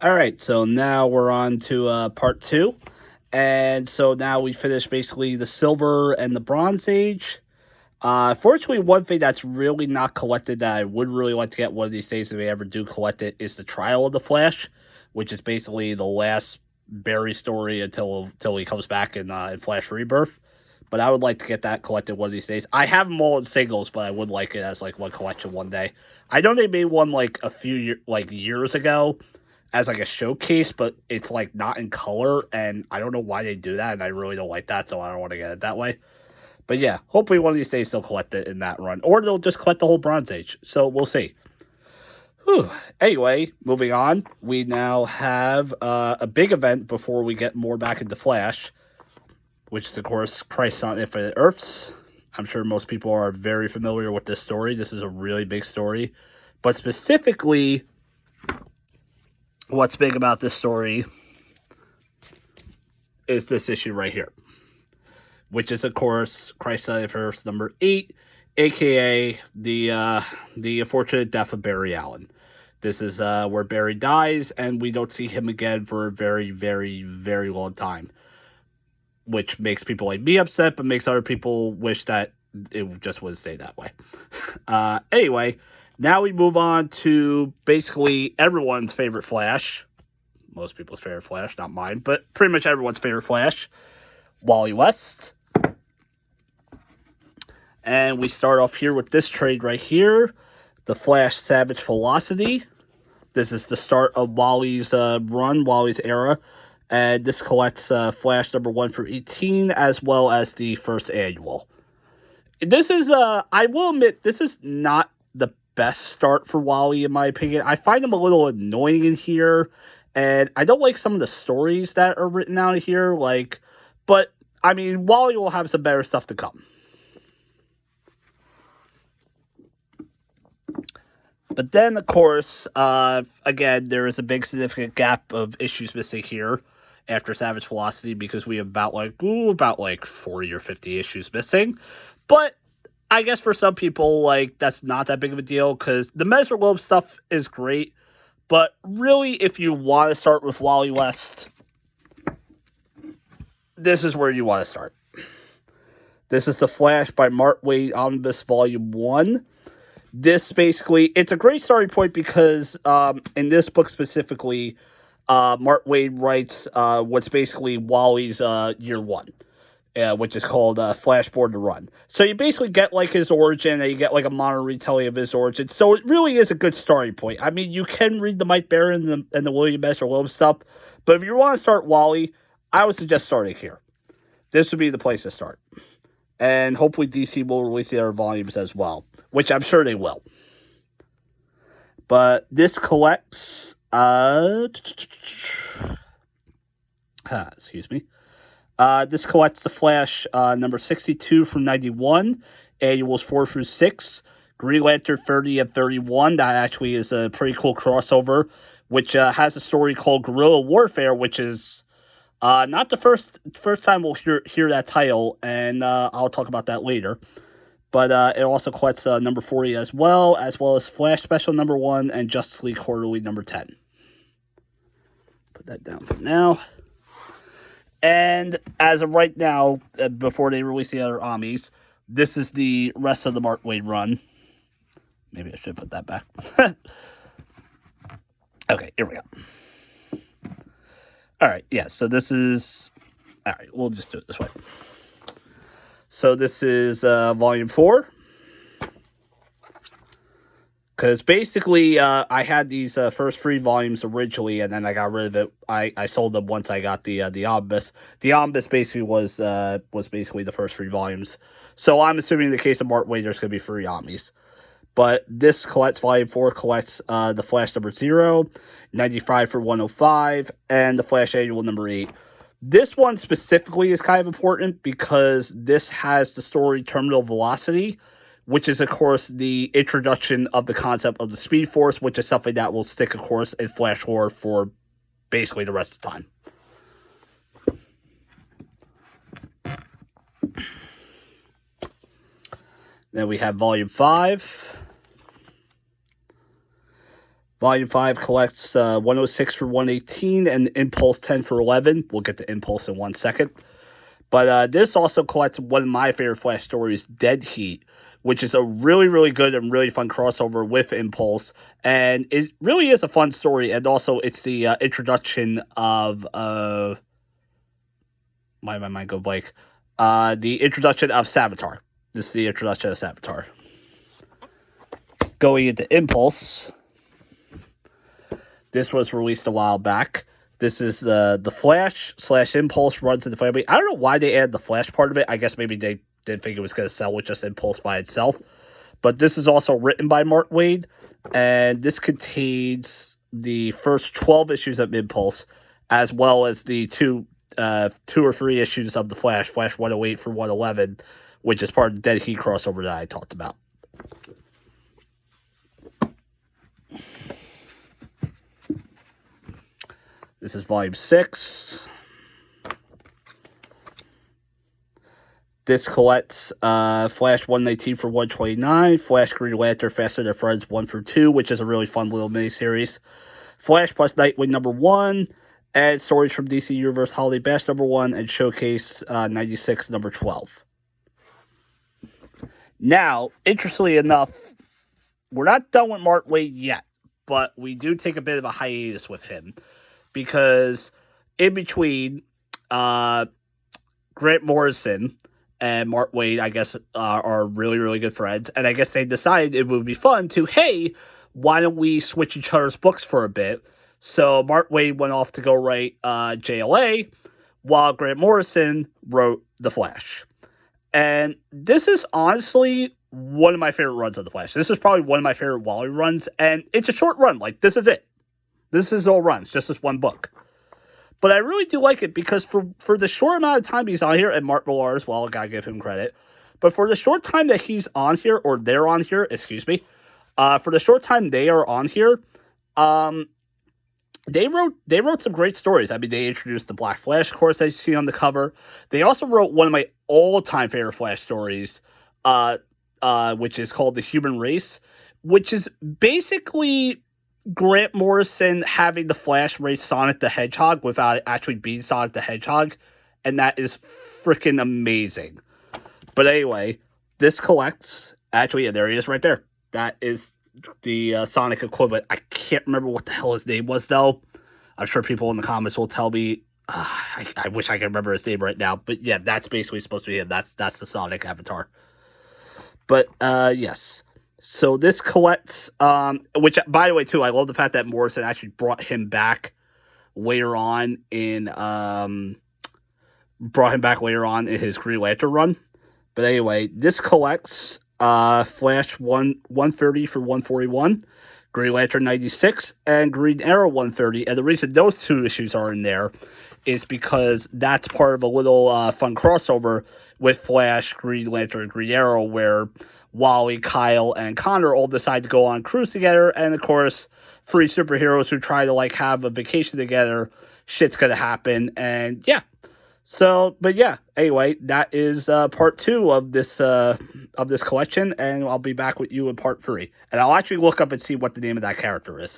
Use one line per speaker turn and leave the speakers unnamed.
All right, so now we're on to part two. And so now we finished basically the Silver and the Bronze Age. Fortunately, one thing that's really not collected that I would really like to get one of these days if I ever do collect it is the Trial of the Flash, which is basically the last Barry story until he comes back in Flash Rebirth. But I would like to get that collected one of these days. I have them all in singles, but I would like it as like one collection one day. I know they made one like a few years ago as like a showcase, but it's like not in color, and I don't know why they do that, and I really don't like that, so I don't want to get it that way. But yeah, hopefully one of these days they'll collect it in that run, or they'll just collect the whole Bronze Age. So we'll see. Whew. Anyway, moving on, we now have a big event before we get more back into Flash, which is of course Crisis on Infinite Earths. I'm sure most people are very familiar with this story. This is a really big story, but specifically, what's big about this story is this issue right here, which is, of course, Crisis on Infinite Earths number 8, a.k.a. the unfortunate death of Barry Allen. This is where Barry dies, and we don't see him again for a very, very, very long time, which makes people like me upset, but makes other people wish that it just would stay that way. Anyway, now we move on to basically everyone's favorite Flash. Most people's favorite Flash, not mine, but pretty much everyone's favorite Flash, Wally West. And we start off here with this trade right here, the Flash Savage Velocity. This is the start of Wally's run, Wally's era. And this collects Flash number 1 through 18, as well as the first annual. This is, I will admit, this is not the best start for Wally, in my opinion. I find him a little annoying in here, and I don't like some of the stories that are written out here, but, I mean, Wally will have some better stuff to come. But then, of course, again, there is a big significant gap of issues missing here after Savage Velocity, because we have about 40 or 50 issues missing. But I guess for some people, that's not that big of a deal, because the Mesmer Loeb stuff is great. But really, if you want to start with Wally West, this is where you want to start. This is The Flash by Mark Waid Omnibus Volume 1. This basically, it's a great starting point because in this book specifically, Mark Waid writes what's basically Wally's year one, which is called Flash Born to Run. So you basically get his origin, and you get a modern retelling of his origin. So it really is a good starting point. I mean, you can read the Mike Baron and the William Messer Loeb stuff, but if you want to start Wally, I would suggest starting here. This would be the place to start. And hopefully DC will release the other volumes as well, which I'm sure they will. But this collects, excuse me. This collects the Flash number 62 from 91, annuals 4 through 6, Green Lantern 30 and 31. That actually is a pretty cool crossover, which has a story called Guerrilla Warfare, which is not the first time we'll hear that title, and I'll talk about that later. But it also collects number 40 as well as Flash Special number 1 and Justice League Quarterly number 10. Put that down for now. And as of right now, before they release the other Omnis, this is the rest of the Mark Waid run. Maybe I should put that back. Okay, here we go. All right, yeah, so this is... All right, we'll just do it this way. So this is Volume 4. Because basically, I had these first 3 volumes originally, and then I got rid of it. I sold them once I got the omnibus. The omnibus basically was basically the first 3 volumes. So I'm assuming in the case of Mark Waid, there's going to be 3 omnis. But this collects, Volume 4 collects the Flash number 0, 95 for 105, and the Flash Annual number 8. This one specifically is kind of important because this has the story Terminal Velocity, which is, of course, the introduction of the concept of the Speed Force, which is something that will stick, of course, in Flash lore for basically the rest of the time. Then we have Volume 5. Volume 5 collects 106 for 118 and Impulse 10 for 11. We'll get to Impulse in 1 second. But this also collects one of my favorite Flash stories, Dead Heat, which is a really, really good and really fun crossover with Impulse. And it really is a fun story. And also, it's the introduction of... why my mind go blank? The introduction of Savitar. This is the introduction of Savitar. Going into Impulse... This was released a while back. This is the Flash / Impulse runs in the family. I don't know why they added the Flash part of it. I guess maybe they didn't think it was going to sell with just Impulse by itself. But this is also written by Mark Waid. And this contains the first 12 issues of Impulse, as well as the two or three issues of the Flash 108 for 111, which is part of the Dead Heat crossover that I talked about. This is Volume 6. This collects Flash 119 for 129, Flash Green Lantern Faster Than Friends 1 for 2, which is a really fun little miniseries. Flash plus Nightwing number 1, and stories from DC Universe Holiday Bash number 1, and Showcase 96 number 12. Now, interestingly enough, we're not done with Mark Waid yet, but we do take a bit of a hiatus with him. Because in between, Grant Morrison and Mark Waid, I guess, are really, really good friends. And I guess they decided it would be fun to, hey, why don't we switch each other's books for a bit? So Mark Waid went off to go write JLA, while Grant Morrison wrote The Flash. And this is honestly one of my favorite runs of The Flash. This is probably one of my favorite Wally runs. And it's a short run. Like, this is it. This is all runs, just this one book. But I really do like it because for the short amount of time he's on here, and Mark Millar as well, I gotta give him credit. But for the short time that he's on here, or they're on here, excuse me, for the short time they are on here, they wrote some great stories. I mean, they introduced the Black Flash, of course, as you see on the cover. They also wrote one of my all-time favorite Flash stories, which is called The Human Race, which is basically Grant Morrison having the Flash race Sonic the Hedgehog without it actually being Sonic the Hedgehog, and that is freaking amazing. But anyway, this collects, actually, yeah, there he is right there. That is the Sonic equivalent. I can't remember what the hell his name was, though. I'm sure people in the comments will tell me. I wish I could remember his name right now. But yeah, that's basically supposed to be him. That's the Sonic avatar. But yes. So this collects, which, by the way, too, I love the fact that Morrison actually brought him back later on in his Green Lantern run. But anyway, this collects Flash 130 for 141, Green Lantern 96, and Green Arrow 130. And the reason those two issues are in there is because that's part of a little fun crossover with Flash, Green Lantern, and Green Arrow, where Wally, Kyle, and Connor all decide to go on a cruise together, and of course, three superheroes who try to like have a vacation together, shit's gonna happen, and yeah. So, but yeah, anyway, that is part 2 of this collection, and I'll be back with you in part 3. And I'll actually look up and see what the name of that character is.